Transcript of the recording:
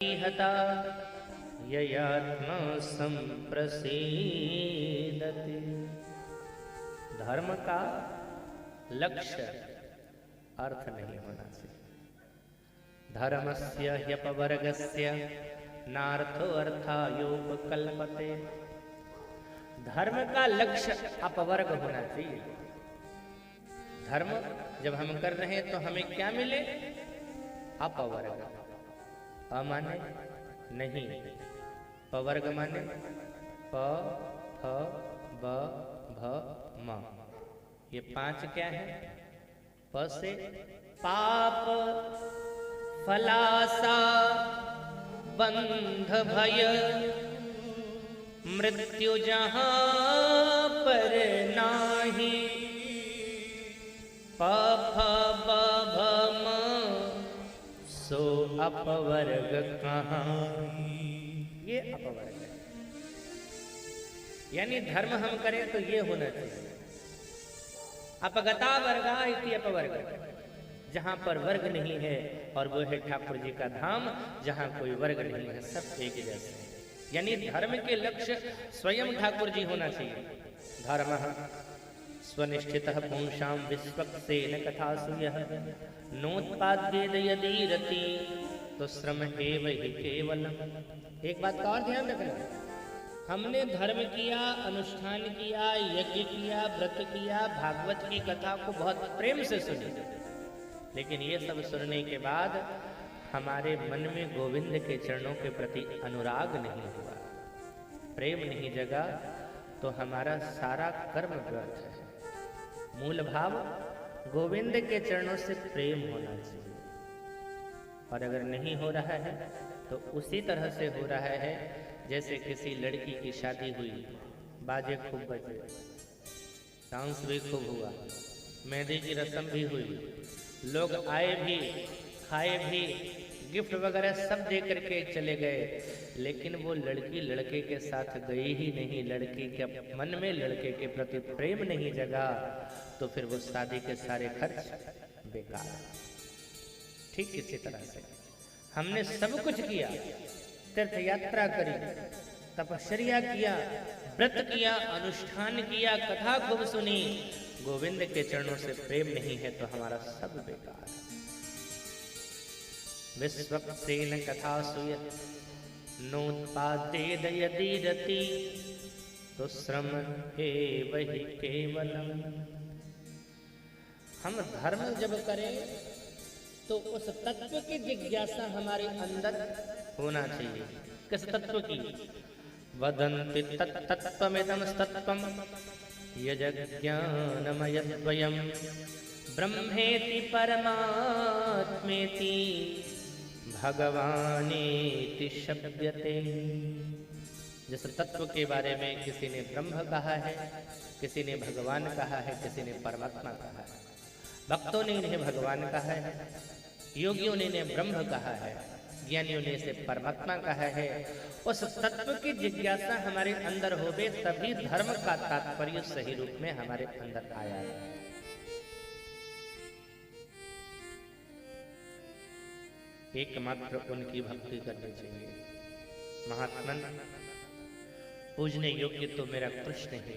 हता ययात्मा संप्रसीदति। धर्म का लक्ष्य अर्थ नहीं होना चाहिए। धर्मस्य ह्यपवर्गस्य नार्थो अर्थायोपकल्पते। धर्म का लक्ष्य अपवर्ग होना चाहिए। धर्म जब हम कर रहे हैं तो हमें क्या मिले? अपवर्ग। अमाने नहीं, पवर्ग माने प फ ब भ म। ये पांच क्या है? प से पाप फलासा बंध भय मृत्यु जहां पर नाही। प फ ब भ म सो अपवर्ग कहाँ। ये अपवर्ग है। यानी धर्म हम करें तो ये होना चाहिए। अपगता वर्गा इति अपवर्ग, जहां पर वर्ग नहीं है और वो है ठाकुर जी का धाम, जहां कोई वर्ग नहीं है, सब एक जैसे। यानी धर्म के लक्ष्य स्वयं ठाकुर जी होना चाहिए। धर्म स्वनिष्ठितः पुंसां विश्वक्सेन कथासु यः नोत्पाद्येद यदि रति तो श्रम एव हि केवलम्। एक बात का और ध्यान रखना, हमने धर्म किया, अनुष्ठान किया, यज्ञ किया, व्रत किया, भागवत की कथा को बहुत प्रेम से सुनी, लेकिन ये सब सुनने के बाद हमारे मन में गोविंद के चरणों के प्रति अनुराग नहीं हुआ, प्रेम नहीं जगा, तो हमारा सारा कर्म व्यर्थ है। मूल भाव गोविंद के चरणों से प्रेम होना चाहिए। और अगर नहीं हो रहा है तो उसी तरह से हो रहा है जैसे किसी लड़की की शादी हुई, बाजे खूब बजे, डांस भी खूब हुआ, मेहंदी की रस्म भी हुई, लोग आए भी, खाए भी, गिफ्ट वगैरह सब दे करके चले गए, लेकिन वो लड़की लड़के के साथ गई ही नहीं, लड़की के मन में लड़के के प्रति प्रेम नहीं जगा, तो फिर वो शादी के सारे खर्च बेकार। ठीक इसी तरह से हमने सब कुछ किया, तीर्थ यात्रा करी, तपश्चर्या किया, व्रत किया, अनुष्ठान किया, कथा खूब सुनी, गोविंद के चरणों से प्रेम नहीं है तो हमारा सब बेकार है। विश्वक्सेन कथासु नोत्पाद्येद यदि रति तो श्रम एव हि केवलम्। हम धर्म जब करें तो उस तत्व की जिज्ञासा हमारे अंदर होना चाहिए। किस तत्व की? वदन्ति तत्तत्त्वमिदं तत्त्वं यज्ञानमयद्वयं ब्रह्मेति परमात्मेति भगवानेति शब्दते। जिस तत्व के बारे में किसी ने ब्रह्म कहा है, किसी ने भगवान कहा है, किसी ने परमात्मा कहा है। भक्तों ने इन्हें भगवान कहा है, योगियों ने इन्हें ब्रह्म कहा है, ज्ञानियों ने इसे परमात्मा कहा है। उस तत्व की जिज्ञासा हमारे अंदर होवे तभी धर्म का तात्पर्य सही रूप में हमारे अंदर आया है। एकमात्र उनकी भक्ति करनी चाहिए। महात्मन पूजने योग्य तो मेरा कृष्ण है।